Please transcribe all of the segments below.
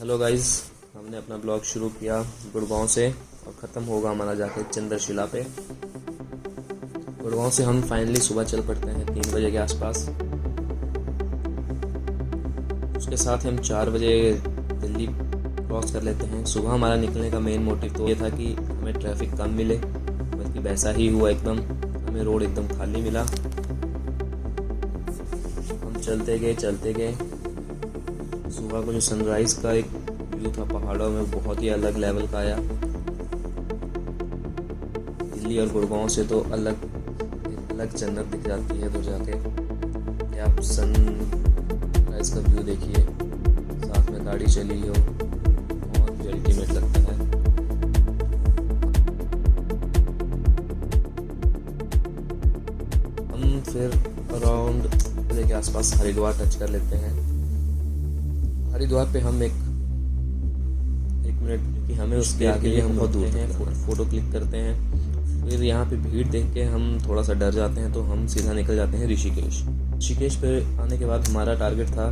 Hello guys, हमने अपना blog शुरू किया गुड़गांव से और ख़त्म होगा हमारा जाके चंद्रशिला पे। गुड़गांव से हम फाइनली सुबह चल पड़ते हैं 3 बजे के आसपास। उसके साथ हम 4 बजे दिल्ली क्रॉस कर लेते हैं। सुबह हमारा निकलने का मेन मोटिव तो ये था कि हमें ट्रैफिक कम मिले, बल्कि वैसा ही हुआ एकदम। हमें रोड एकदम खाली मिला। हम चलते गए। सुबह को जो सनराइज़ का एक व्यू था पहाड़ों में, बहुत ही अलग लेवल का आया। दिल्ली और गुड़गांव से तो अलग जन्नत दिख जाती है। तो जाके ये आप सनराइज़ का व्यू देखिए, साथ में गाड़ी चली हो, बहुत ही अल्टीमेट लगता है। हम फिर अराउंड बजे के आसपास हरिद्वार टच कर लेते हैं। हरिद्वार पे हम एक मिनट, क्योंकि हमें उसके आगे लिए हम बहुत दूर हैं, फ़ोटो क्लिक करते हैं। फिर यहाँ पे भीड़ देख के हम थोड़ा सा डर जाते हैं, तो हम सीधा निकल जाते हैं ऋषिकेश पे आने के बाद हमारा टारगेट था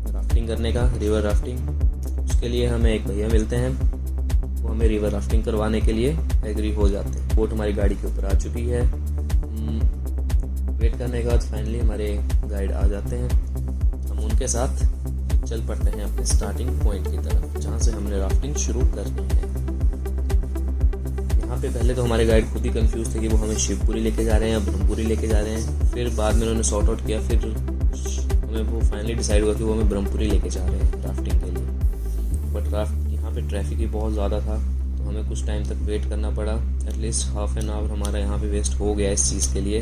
राफ्टिंग करने का, रिवर राफ्टिंग। उसके लिए हमें एक भैया मिलते हैं, वो हमें रिवर राफ्टिंग करवाने के लिए एग्री हो जाते हैं। बोट हमारी गाड़ी के ऊपर आ चुकी है। वेट करने के बाद फाइनली हमारे गाइड आ जाते हैं। हम उनके साथ चल पड़ते हैं अपने स्टार्टिंग पॉइंट की तरफ, जहाँ से हमने राफ्टिंग शुरू करनी है। यहाँ पे पहले तो हमारे गाइड खुद ही कंफ्यूज थे कि वो हमें शिवपुरी लेके जा रहे हैं या ब्रह्मपुरी लेके जा रहे हैं। फिर बाद में उन्होंने सॉर्ट आउट किया, फिर हमें वो फाइनली डिसाइड हुआ कि वो हमें ब्रह्मपुरी लेके जा रहे हैं राफ्टिंग के लिए। बट यहाँ पे ट्रैफिक ही बहुत ज़्यादा था, तो हमें कुछ टाइम तक वेट करना पड़ा। एटलीस्ट हाफ एन आवर हमारा यहाँ पे वेस्ट हो गया इस चीज़ के लिए।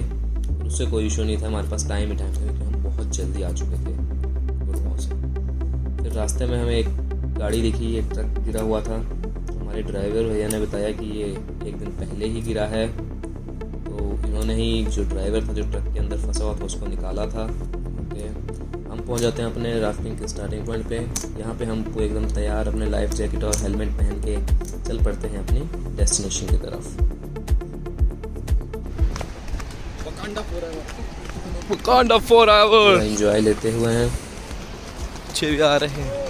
उससे कोई इशू नहीं था, हमारे पास टाइम था, क्योंकि हम बहुत जल्दी आ चुके थे गुड़गांव से। फिर रास्ते में हमें एक गाड़ी दिखी, एक ट्रक गिरा हुआ था। तो हमारे ड्राइवर भैया ने बताया कि ये एक दिन पहले ही गिरा है, तो इन्होंने ही, जो ड्राइवर था जो ट्रक के अंदर फंसा हुआ था, उसको निकाला था। ओके, हम पहुंच जाते हैं अपने राफ्टिंग के स्टार्टिंग पॉइंट पे। यहाँ पे हम पूरे एकदम तैयार अपने लाइफ जैकेट और हेलमेट पहन के चल पड़ते हैं अपनी डेस्टिनेशन की तरफ। Wakanda forever। एंजॉय लेते हुए हैं, अच्छे भी आ रहे हैं।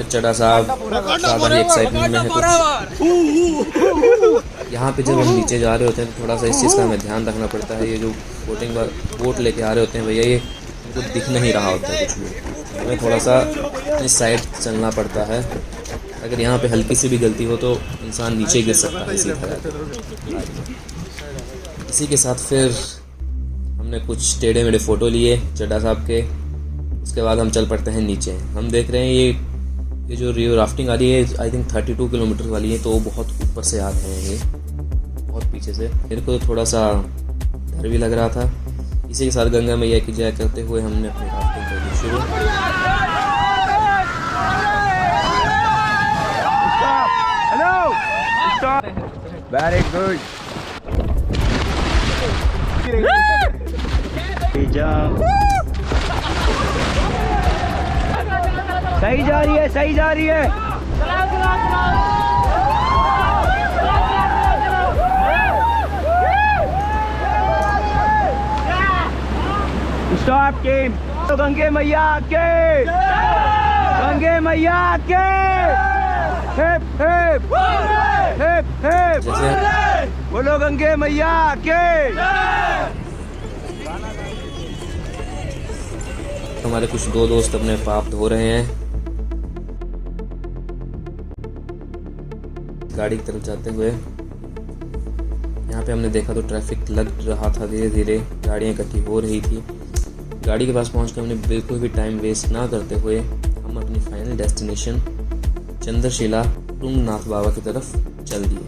चड्ढा साहब ज़्यादा ही एक्साइटमेंट में है कुछ। यहाँ पे जब हम नीचे जा रहे होते हैं तो थोड़ा सा इस चीज़ का हमें ध्यान रखना पड़ता है। ये जो बोट लेके आ रहे होते हैं भैया, ये इनको दिख नहीं रहा होता है कुछ भी। हमें थोड़ा सा इस साइड चलना पड़ता है। अगर यहाँ पे हल्की सी भी गलती हो तो इंसान नीचे गिर सकता है इसी तरह। इसी के साथ फिर हमने कुछ टेढ़े मेढ़े फ़ोटो लिए चड्ढा साहब के। उसके बाद हम चल पड़ते हैं नीचे। हम देख रहे हैं ये जो रिवर राफ्टिंग आ रही है, आई थिंक 32 किलोमीटर वाली है, तो बहुत ऊपर से आ रहे हैं ये, बहुत पीछे से। मेरे को थोड़ा सा डर भी लग रहा था। इसी के साथ गंगा मैया की जय करते हुए हमने अपनी राफ्टिंग कर दी शुरू। Very good. सही जा रही है। Stop team. तो गंगे मैया के हिप हिप बोलो गंगे मैया के। हमारे कुछ दो दोस्त अपने पाप धो रहे हैं। गाड़ी की तरफ जाते हुए यहाँ पे हमने देखा तो ट्रैफिक लग रहा था, धीरे धीरे गाड़ियाँ इकट्ठी हो रही थी। गाड़ी के पास पहुँच कर हमने बिल्कुल भी टाइम वेस्ट ना करते हुए हम अपनी फाइनल डेस्टिनेशन चंद्रशिला तुंगनाथ बाबा की तरफ चल दिए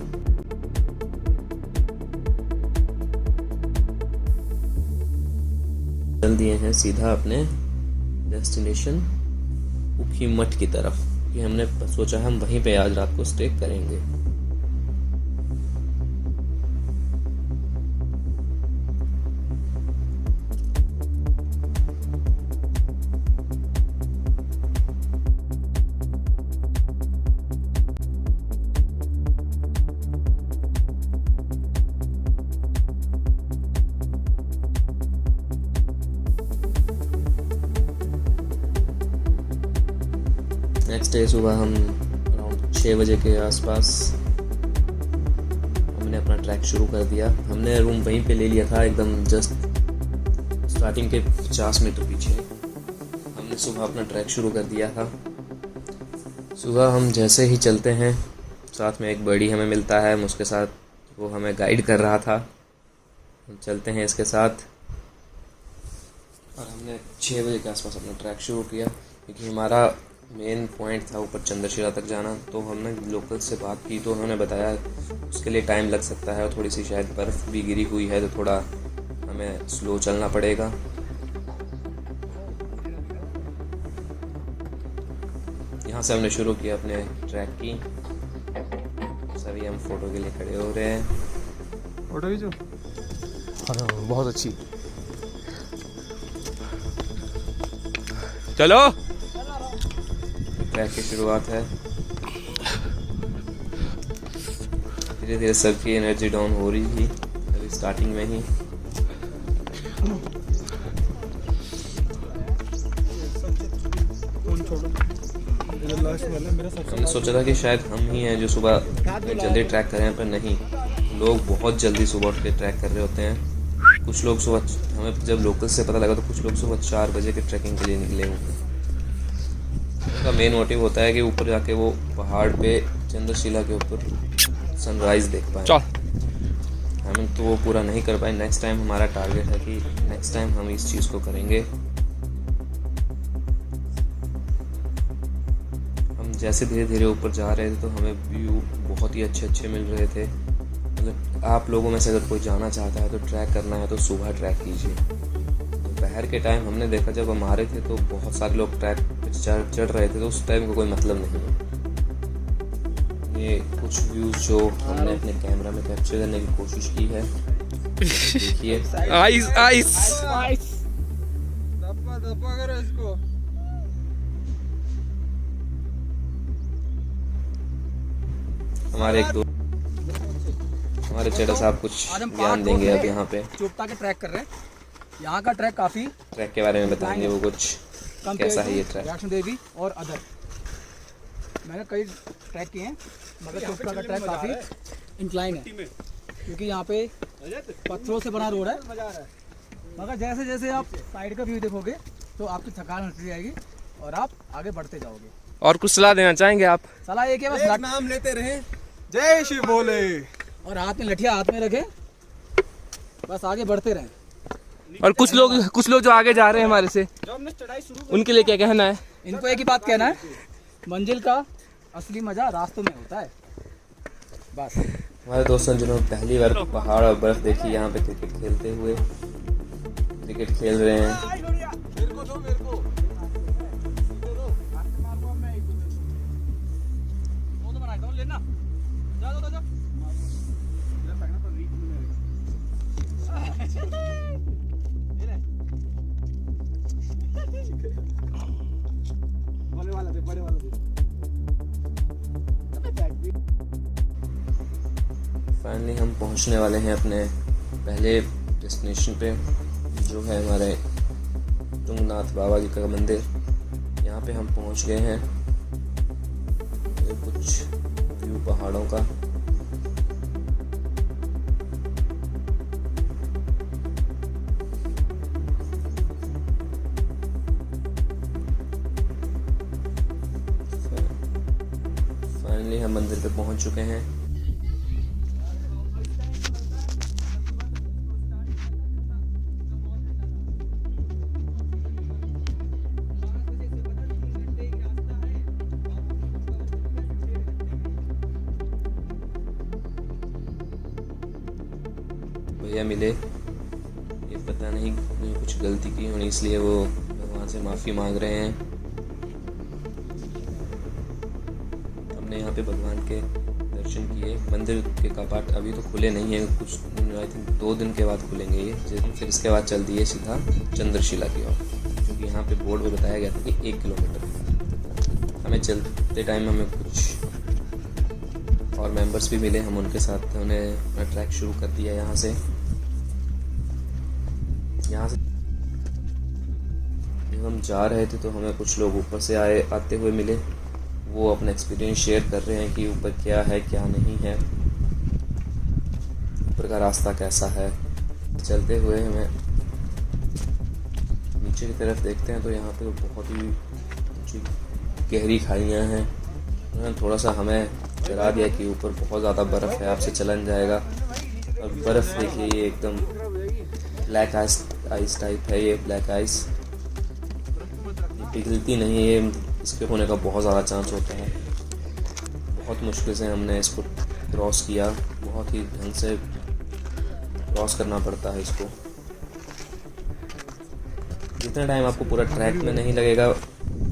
हैं सीधा अपने डेस्टिनेशन ऊखी मठ की तरफ, कि हमने सोचा हम वहीं पे आज रात को स्टे करेंगे। नेक्स्ट डे सुबह हम अराउंड 6 बजे के आसपास हमने अपना ट्रैक शुरू कर दिया। हमने रूम वहीं पे ले लिया था, एकदम जस्ट स्टार्टिंग के 50 मीटर पीछे। हमने सुबह अपना ट्रैक शुरू कर दिया था। सुबह हम जैसे ही चलते हैं, साथ में एक बर्डी हमें मिलता है, उसके साथ वो हमें गाइड कर रहा था। हम चलते हैं इसके साथ और हमने 6 बजे के आसपास अपना ट्रैक शुरू किया, क्योंकि हमारा मेन पॉइंट था ऊपर चंद्रशिला तक जाना। तो हमने लोकल से बात की तो उन्होंने बताया उसके लिए टाइम लग सकता है और थोड़ी सी शायद बर्फ़ भी गिरी हुई है, तो थोड़ा हमें स्लो चलना पड़ेगा। यहाँ से हमने शुरू किया अपने ट्रैक की। सभी हम फ़ोटो के लिए खड़े हो रहे हैं। फोटो खींचो। हाँ बहुत अच्छी। चलो। ट्रैक की शुरुआत है। धीरे धीरे सबकी एनर्जी डाउन हो रही थी अभी स्टार्टिंग में ही। हमने सोचा था कि शायद हम ही हैं जो सुबह जल्दी ट्रैक कर रहे हैं, पर नहीं, लोग बहुत जल्दी सुबह उठ के ट्रैक कर रहे होते हैं। कुछ लोग सुबह, हमें जब लोकल से पता लगा तो कुछ लोग सुबह 4 बजे के ट्रैकिंग के लिए निकले हुए हैं। उसका मेन मोटिव होता है कि ऊपर जाके वो पहाड़ पे चंद्रशिला के ऊपर सनराइज़ देख पाए। हम तो वो पूरा नहीं कर पाए। नेक्स्ट टाइम हमारा टारगेट है कि नेक्स्ट टाइम हम इस चीज़ को करेंगे। हम जैसे धीरे धीरे ऊपर जा रहे थे तो हमें व्यू बहुत ही अच्छे अच्छे मिल रहे थे। मतलब आप लोगों में से अगर कोई जाना चाहता है तो ट्रैक करना है तो सुबह ट्रैक कीजिए। दोपहर के टाइम हमने देखा जब हम आ रहे थे तो बहुत सारे लोग ट्रैक पे चढ़ रहे थे, तो उस टाइम का कोई मतलब नहीं है। ये कुछ व्यूज़ जो हमने अपने कैमरा में कैप्चर करने की कोशिश की है, देखिए। Ice ice. दबा करो इसको। हमारे एक दो हमारे चेड़ा साहब कुछ ज्ञान देंगे अब यहाँ पे। चोपता के ट्रैक कर रहे हैं। यहाँ का ट्रैक काफ़ी ट्रैक के बारे में बताएंगे वो कुछ, कैसा है ये ट्रैक। वैष्णो देवी और अदर मैंने कई ट्रैक किए हैं, मगर चोपता का ट्रैक काफ़ी इंक्लाइन है, क्योंकि यहाँ पे पत्थरों से बना रोड है। मगर जैसे जैसे आप साइड का व्यू देखोगे तो आपकी थकान हट जाएगी और आप आगे बढ़ते जाओगे। और कुछ सलाह देना चाहेंगे आप? सलाह एक है, बस नाम लेते रहे, जय शिव बोले, और हाथ में लठिया हाथ में रखें, बस आगे बढ़ते रहें। और कुछ लोग जो आगे जा रहे हैं हमारे से, उनके लिए क्या कहना है? इनको एक ही बात कहना है, मंजिल का असली मजा रास्तों में होता है, बस। हमारे दोस्तों जिन्होंने पहली बार पहाड़ और बर्फ देखी, यहाँ पे क्रिकेट खेलते हुए क्रिकेट खेल रहे हैं। फाइनली हम पहुंचने वाले हैं अपने पहले डेस्टिनेशन पे, जो है हमारे तुंगनाथ बाबा जी का मंदिर। यहाँ पे हम पहुंच गए हैं। ये कुछ व्यू पहाड़ों का। फाइनली हम मंदिर पे पहुंच चुके हैं। भैया मिले, ये पता नहीं कुछ गलती की होनी, इसलिए वो भगवान से माफ़ी मांग रहे हैं। हमने यहाँ पे भगवान के दर्शन किए। मंदिर के कपाट अभी तो खुले नहीं है, कुछ आई थिंक 2 दिन के बाद खुलेंगे ये, फिर इसके बाद चल दिए सीधा चंद्रशिला की ओर, क्योंकि यहाँ पे बोर्ड पे बताया गया था कि 1 किलोमीटर। हमें चलते टाइम हमें कुछ और मेंबर्स भी मिले, हम उनके साथ हमने अपना ट्रैक शुरू कर दिया। यहाँ से जब हम जा रहे थे तो हमें कुछ लोग ऊपर से आते हुए मिले, वो अपना एक्सपीरियंस शेयर कर रहे हैं कि ऊपर क्या है क्या नहीं है, ऊपर का रास्ता कैसा है। चलते हुए हमें नीचे की तरफ देखते हैं तो यहाँ पे बहुत ही ऊंची गहरी खाइयाँ हैं। उन्होंने थोड़ा सा हमें डरा दिया कि ऊपर बहुत ज़्यादा बर्फ़ है, आपसे चलन जाएगा। और बर्फ़ देखिए, ये एकदम ब्लैक आइस टाइप है। ये ब्लैक आइस ये पिघलती नहीं है, ये इसके होने का बहुत ज़्यादा चांस होता है। बहुत मुश्किल से हमने इसको क्रॉस किया, बहुत ही ढंग से क्रॉस करना पड़ता है इसको। जितना टाइम आपको पूरा ट्रैक में नहीं लगेगा,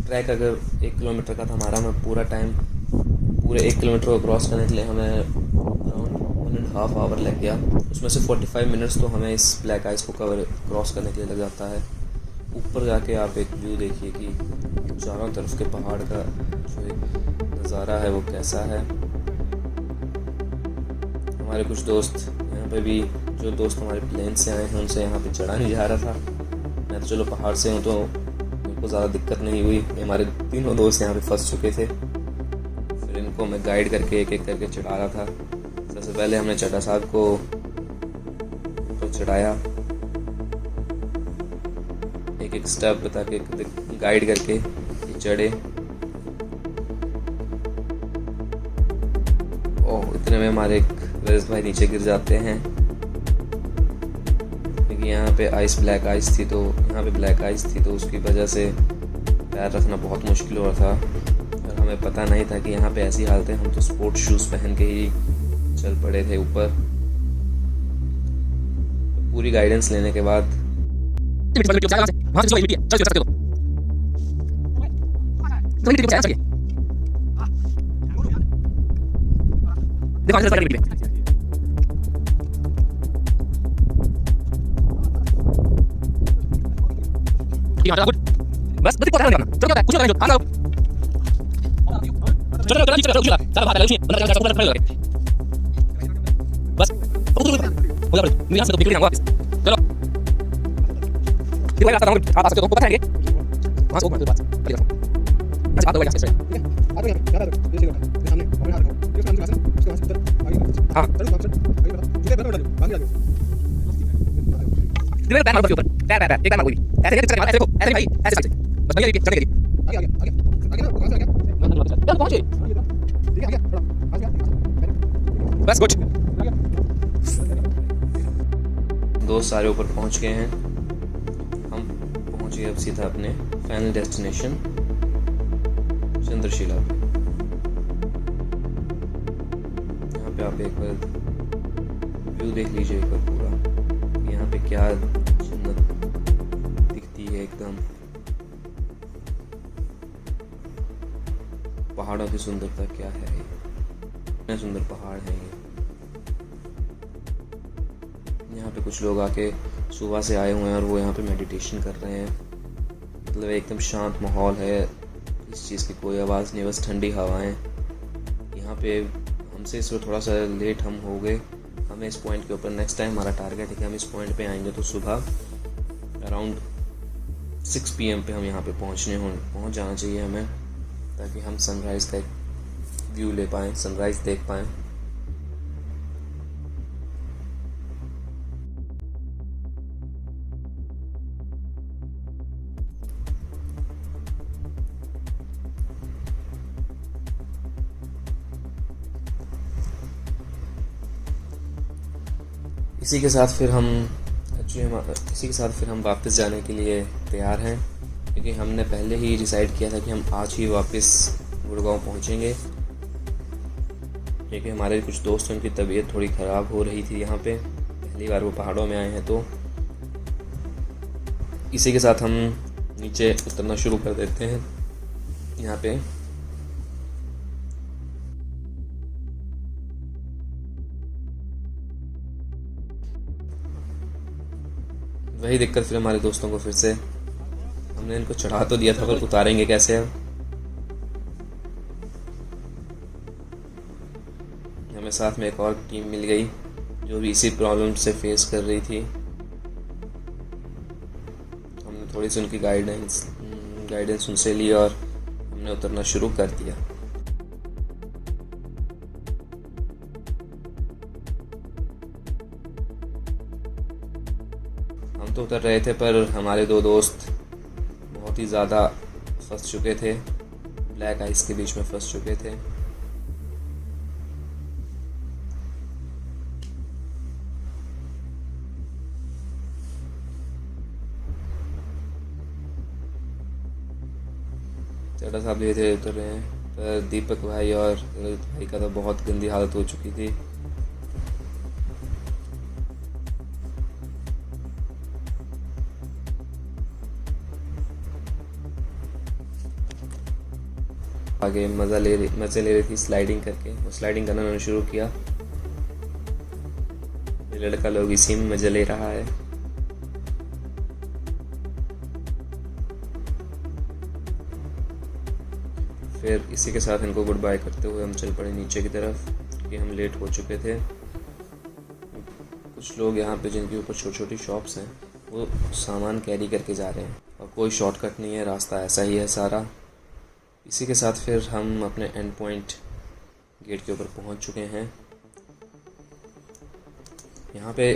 ट्रैक अगर 1 किलोमीटर का था हमारा, मैं पूरा टाइम पूरे 1 किलोमीटर को क्रॉस करने के लिए हमें अराउंड 1.5 आवर लग गया। उसमें से 45 मिनट्स तो हमें इस ब्लैक आइस को क्रॉस करने के लिए लग जाता है। ऊपर जाके आप एक व्यू देखिए कि चारों तरफ के पहाड़ का जो एक नज़ारा है वो कैसा है। हमारे कुछ दोस्त यहाँ पे भी, जो दोस्त हमारे प्लेन से आए हैं उनसे यहाँ पे चढ़ा नहीं जा रहा था। मैं तो चलो पहाड़ से हूँ तो मेरे को ज़्यादा दिक्कत नहीं हुई। हमारे तीनों दोस्त यहाँ पे फंस चुके थे, फिर इनको मैं गाइड करके एक एक करके चढ़ा रहा था। सबसे पहले हमने चड्ढा साहब को तो चढ़ाया, एक एक स्टेप बता के गाइड करके चढ़े। ओह, इतने में हमारे रजत भाई नीचे गिर जाते हैं क्योंकि यहाँ पे ब्लैक आइस थी, तो यहाँ पे ब्लैक आइस थी तो उसकी वजह से पैर रखना बहुत मुश्किल हो रहा था। और हमें पता नहीं था कि यहाँ पे ऐसी हालत है। हम तो स्पोर्ट्स शूज़ पहन के ही चल पड़े थे ऊपर। तो पूरी गाइडेंस लेने के बाद बस कुछ नहीं करना, चलो क्या कुछ नहीं करना, चलो चलो नीचे चलो चलो बाहर चलो बंदा चलो खड़े हो गए बस हो जा मैं यहाँ से तो निकल जाऊंगा वापस। चलो ये रास्ता आप आ सकते हो, पता है ये वहाँ से ऊपर बात अभी देखो ऐसे बात हो गया ठीक है आगे यहाँ पे ये सामने अपने हाथ रखो, इसके सामने उसके बाद उधर आगे हां चलो आगे बताओ इधर बैठ जाओ बांध जाओ दिमाग पैर मारो के ऊपर पैर एक बार मारो ऐसे ऐसे देखो ऐसे भाई ऐसे बस भैया चलने के लिए आगे आगे ना कहां से आ गया पहुंचे ठीक है बस गुड। दोस्त सारे ऊपर पहुंच गए हैं। हम पहुंच गए अब सीधा अपने फाइनल डेस्टिनेशन चंद्रशिला। यहाँ पे आप एक बार व्यू देख लीजिए एक बार पूरा, यहाँ पे क्या जन्नत दिखती है एकदम। पहाड़ों की सुंदरता क्या है, इतने सुंदर पहाड़ है ये। यहाँ पे कुछ लोग आके सुबह से आए हुए हैं और वो यहाँ पे मेडिटेशन कर रहे हैं। मतलब एकदम शांत माहौल है, इस चीज़ की कोई आवाज़ नहीं, बस ठंडी हवाएं। यहाँ पे हमसे इस वक्त थोड़ा सा लेट हम हो गए। हमें इस पॉइंट के ऊपर नेक्स्ट टाइम हमारा टारगेट है कि हम इस पॉइंट पे आएंगे तो सुबह अराउंड 6 PM पे हम यहाँ पे पहुँच जाना चाहिए हमें, ताकि हम सनराइज़ का एक व्यू ले पाएँ, सनराइज़ देख पाएँ। इसी के साथ फिर हम वापस जाने के लिए तैयार हैं, क्योंकि हमने पहले ही डिसाइड किया था कि हम आज ही वापस गुड़गांव पहुंचेंगे, क्योंकि हमारे कुछ दोस्त उनकी तबीयत थोड़ी ख़राब हो रही थी। यहाँ पे पहली बार वो पहाड़ों में आए हैं, तो इसी के साथ हम नीचे उतरना शुरू कर देते हैं। यहाँ पे वही दिक्कत फिर हमारे दोस्तों को फिर से, हमने इनको चढ़ा तो दिया था पर उतारेंगे कैसे अब। हमें साथ में एक और टीम मिल गई जो भी इसी प्रॉब्लम से फेस कर रही थी। हमने थोड़ी सी उनकी गाइडेंस उनसे ली और हमने उतरना शुरू कर दिया। तो उतर रहे थे, पर हमारे दो दोस्त बहुत ही ज़्यादा फंस चुके थे, ब्लैक आइस के बीच में फंस चुके थे। चड्ढा साहब धीरे धीरे उतर रहे हैं, पर दीपक भाई और रोहित भाई का तो बहुत गंदी हालत हो चुकी थी। आगे मज़े ले रही थी स्लाइडिंग करके, वो स्लाइडिंग करना उन्होंने शुरू किया। ये लड़का लोग इसी में मज़े ले रहा है। फिर इसी के साथ इनको गुड बाय करते हुए हम चल पड़े नीचे की तरफ, क्योंकि हम लेट हो चुके थे। कुछ लोग यहाँ पे जिनके ऊपर छोटी छोटी शॉप्स हैं, वो सामान कैरी करके जा रहे हैं, और कोई शॉर्टकट नहीं है, रास्ता ऐसा ही है सारा। इसी के साथ फिर हम अपने एंड पॉइंट गेट के ऊपर पहुँच चुके हैं। यहाँ पे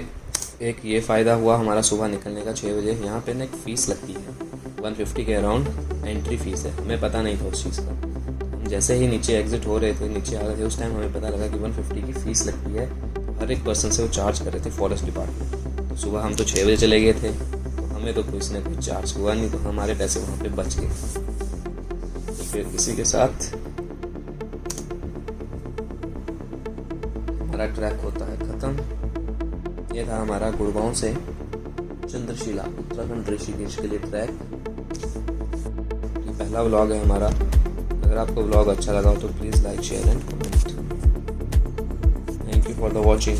एक ये फ़ायदा हुआ हमारा सुबह निकलने का 6 बजे। यहाँ पे ना एक फ़ीस लगती है, 150 के अराउंड एंट्री फ़ीस है। हमें पता नहीं था उस चीज़ का। हम जैसे ही नीचे एग्ज़िट हो रहे थे, नीचे आ रहे थे, उस टाइम हमें पता लगा कि 150 की फ़ीस लगती है। हर एक पर्सन से वो चार्ज कर रहे थे फॉरेस्ट डिपार्टमेंट। तो सुबह हम तो 6 बजे चले गए थे, तो हमें तो कुछ ना कुछ चार्ज हुआ नहीं, तो हमारे पैसे वहाँ पर बच गए। तो फिर इसी के साथ हमारा ट्रैक होता है ख़त्म। ये था हमारा गुड़गांव से चंद्रशिला उत्तराखंड ऋषिकेश के लिए ट्रैक। ये पहला व्लॉग है हमारा। अगर आपको व्लॉग अच्छा लगा हो तो please like, share and comment. Thank you for the watching.